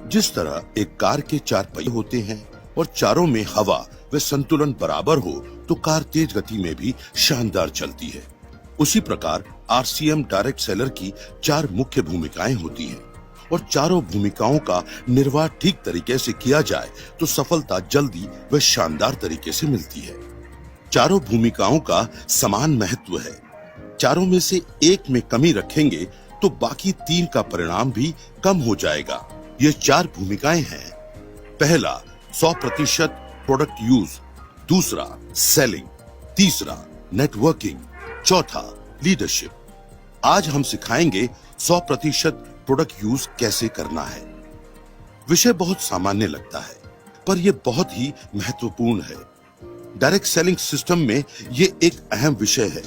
जिस तरह एक कार के 4 पहिए होते हैं और चारों में हवा व संतुलन बराबर हो तो कार तेज गति में भी शानदार चलती है। उसी प्रकार आरसीएम डायरेक्ट सेलर की 4 मुख्य भूमिकाएं होती हैं और चारों भूमिकाओं का निर्वाह ठीक तरीके से किया जाए तो सफलता जल्दी व शानदार तरीके से मिलती है। चारों भूमिकाओं का समान महत्व है। चारों में से एक में कमी रखेंगे तो बाकी 3 का परिणाम भी कम हो जाएगा। ये 4 भूमिकाएं हैं। पहला 100% प्रोडक्ट यूज, दूसरा सेलिंग, तीसरा नेटवर्किंग, चौथा लीडरशिप। आज हम सिखाएंगे 100% प्रोडक्ट यूज कैसे करना है। विषय बहुत सामान्य लगता है पर यह बहुत ही महत्वपूर्ण है। डायरेक्ट सेलिंग सिस्टम में यह एक अहम विषय है।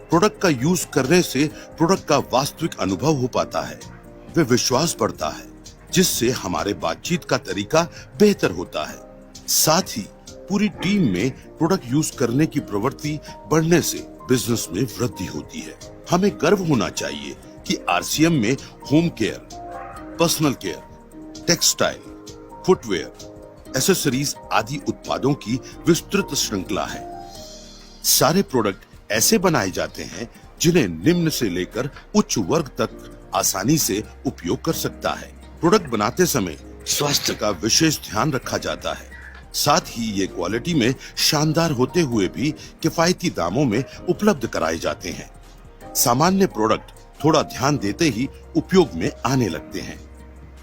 प्रोडक्ट का यूज करने से प्रोडक्ट का वास्तविक अनुभव हो पाता है, वे विश्वास बढ़ता है जिससे हमारे बातचीत का तरीका बेहतर होता है। साथ ही पूरी टीम में प्रोडक्ट यूज करने की प्रवृत्ति बढ़ने से बिजनेस में वृद्धि होती है। हमें गर्व होना चाहिए कि आरसीएम में home care, personal care, textile, footwear, accessories आदि उत्पादों की विस्तृत श्रृंखला है। सारे प्रोडक्ट ऐसे बनाए जाते हैं जिन्हें निम्न से लेकर उच्च वर्ग तक आसानी से उपयोग कर सकता है। प्रोडक्ट बनाते समय स्वास्थ्य का विशेष ध्यान रखा जाता है। साथ ही ये क्वालिटी में शानदार होते हुए भी किफायती दामों में उपलब्ध कराए जाते हैं। सामान्य प्रोडक्ट थोड़ा ध्यान देते ही उपयोग में आने लगते हैं,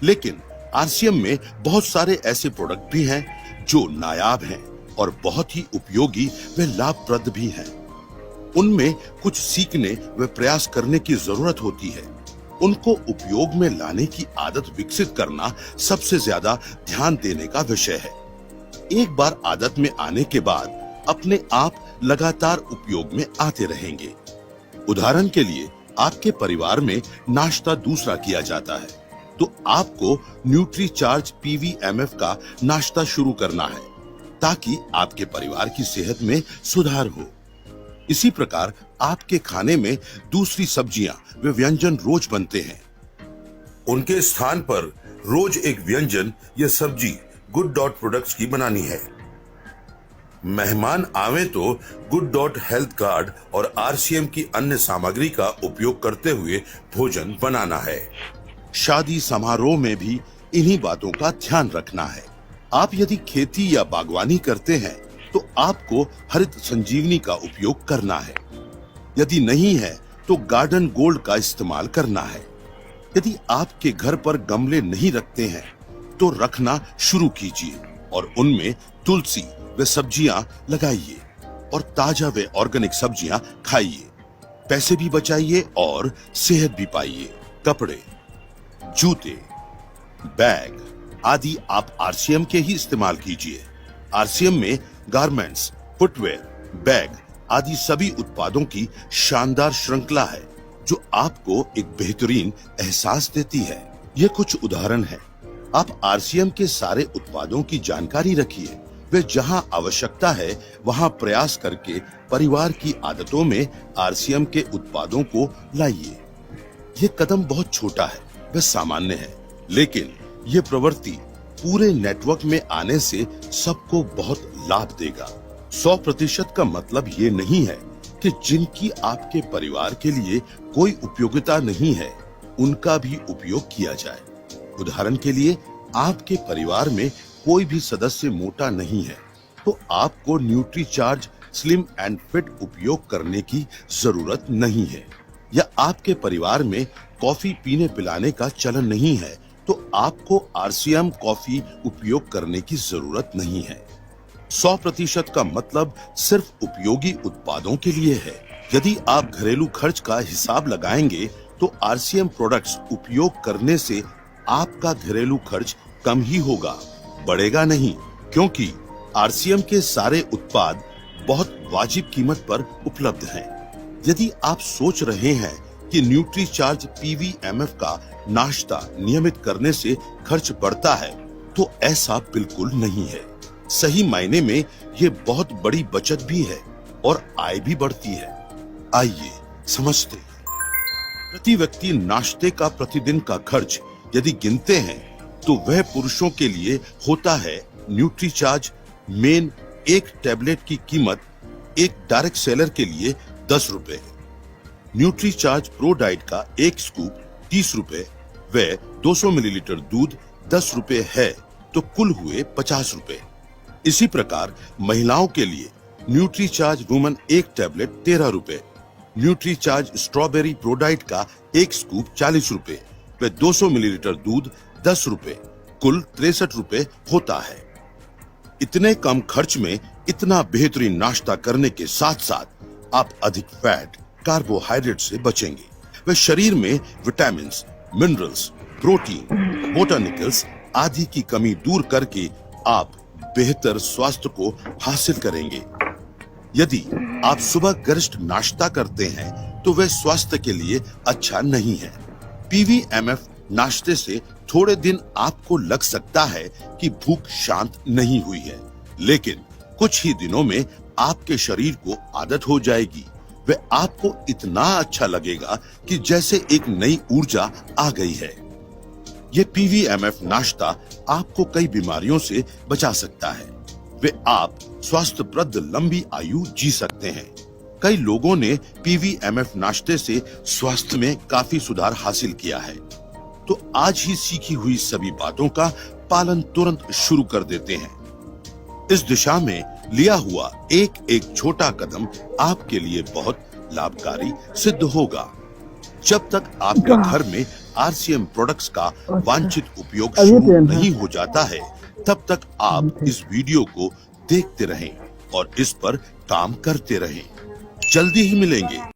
लेकिन आरसीएम में बहुत सारे ऐसे प्रोडक्ट भी हैं जो नायाब हैं और बहुत ही उपयोगी व लाभप्रद भी हैं। उनमें कुछ सीखने व प्रयास करने की जरूरत होती है। उनको उपयोग में लाने की आदत विकसित करना सबसे ज्यादा ध्यान देने का विषय है। एक बार आदत में आने के बाद अपने आप लगातार उपयोग में आते रहेंगे। उदाहरण के लिए आपके परिवार में नाश्ता दूसरा किया जाता है तो आपको न्यूट्रीचार्ज पीवीएमएफ का नाश्ता शुरू करना है ताकि आपके परिवार की सेहत में सुधार हो। इसी प्रकार आपके खाने में दूसरी सब्जियां व व्यंजन रोज बनते हैं। उनके स्थान पर रोज एक व्यंजन या सब्जी गुड डॉट प्रोडक्ट्स की बनानी है। मेहमान आवे तो गुड डॉट हेल्थ कार्ड और आरसीएम की अन्य सामग्री का उपयोग करते हुए भोजन बनाना है। शादी समारोह में भी इन्हीं बातों का ध्यान रखना है। आप यदि खेती या बागवानी करते हैं तो आपको हरित संजीवनी का उपयोग करना है। यदि नहीं है तो गार्डन गोल्ड का इस्तेमाल करना है। यदि आपके घर पर गमले नहीं रखते हैं तो रखना शुरू कीजिए और उनमें तुलसी व सब्जियां लगाइए और ताजा व ऑर्गेनिक सब्जियां खाइए। पैसे भी बचाइए और सेहत भी पाइए। कपड़े, जूते, बैग आदि आप आरसीएम के ही इस्तेमाल कीजिए। आरसीएम में गारमेंट्स, फुटवेयर, बैग आदि सभी उत्पादों की शानदार श्रृंखला है जो आपको एक बेहतरीन एहसास देती है। ये कुछ उदाहरण हैं। आप आरसीएम के सारे उत्पादों की जानकारी रखिए। वे जहां आवश्यकता है वहां प्रयास करके परिवार की आदतों में आरसीएम के उत्पादों को लाइए। ये कदम बहुत छोटा है, वह सामान्य है, लेकिन ये प्रवृत्ति पूरे नेटवर्क में आने से सबको बहुत लाभ देगा। 100% का मतलब ये नहीं है कि जिनकी आपके परिवार के लिए कोई उपयोगिता नहीं है उनका भी उपयोग किया जाए। उदाहरण के लिए आपके परिवार में कोई भी सदस्य मोटा नहीं है तो आपको न्यूट्रीचार्ज स्लिम एंड फिट उपयोग करने की जरूरत नहीं है। या आपके परिवार में कॉफी पीने पिलाने का चलन नहीं है तो आपको आरसीएम कॉफी उपयोग करने की जरूरत नहीं है। 100% का मतलब सिर्फ उपयोगी उत्पादों के लिए है। यदि आप घरेलू खर्च का हिसाब लगाएंगे तो आरसीएम प्रोडक्ट्स उपयोग करने से आपका घरेलू खर्च कम ही होगा, बढ़ेगा नहीं, क्योंकि आरसीएम के सारे उत्पाद बहुत वाजिब कीमत पर उपलब्ध हैं। यदि आप सोच रहे हैं कि न्यूट्रीचार्ज पीवीएमएफ का नाश्ता नियमित करने से खर्च बढ़ता है तो ऐसा बिल्कुल नहीं है। सही मायने में ये बहुत बड़ी बचत भी है और आय भी बढ़ती है। आइए समझते हैं। प्रति व्यक्ति नाश्ते का प्रतिदिन का खर्च यदि गिनते हैं तो वह पुरुषों के लिए होता है न्यूट्रीचार्ज मेन। एक टैबलेट की कीमत एक डायरेक्ट सेलर के लिए 10 रुपए है। न्यूट्रीचार्ज प्रो डाइट का एक स्कूप 30 रुपए व 200 मिलीलीटर दूध 10 रुपए है, तो कुल हुए 50 रुपए। इसी प्रकार महिलाओं के लिए न्यूट्रीचार्ज वुमन एक टैबलेट 13 रुपए, न्यूट्रीचार्ज स्ट्रॉबेरी प्रो डाइट का एक स्कूप 40 रुपए व 200 मिलीलीटर दूध 10 रुपए, कुल 63 रुपए होता है। इतने कम खर्च में इतना बेहतरीन नाश्ता करने के साथ साथ आप अधिक फैट, कार्बोहाइड्रेट से बचेंगे व शरीर में विटामिन्स, मिनरल्स, प्रोटीन, बोटानिकल्स आदि की कमी दूर करके आप बेहतर स्वास्थ्य को हासिल करेंगे। यदि आप सुबह गरिष्ठ नाश्ता करते हैं तो वह स्वास्थ्य के लिए अच्छा नहीं है। पीवीएमएफ नाश्ते से थोड़े दिन आपको लग सकता है कि भूख शांत नहीं हुई है, लेकिन कुछ ही दिनों में आपके शरीर को आदत हो जाएगी व आपको इतना अच्छा लगेगा कि जैसे एक नई ऊर्जा आ गई है। ये पीवीएमएफ नाश्ता आपको कई बीमारियों से बचा सकता है वे आप स्वास्थ्यप्रद लंबी आयु जी सकते हैं। कई लोगों ने पीवीएमएफ नाश्ते से स्वास्थ्य में काफी सुधार हासिल किया है। तो आज ही सीखी हुई सभी बातों का पालन तुरंत शुरू कर देते हैं। इस दिशा में लिया हुआ एक एक छोटा कदम आपके लिए बहुत लाभकारी सिद्ध होगा। जब तक आपके घर में आरसीएम प्रोडक्ट्स का वांछित उपयोग शुरू नहीं हो जाता है, तब तक आप इस वीडियो को देखते रहें और इस पर काम करते रहें। जल्दी ही मिलेंगे।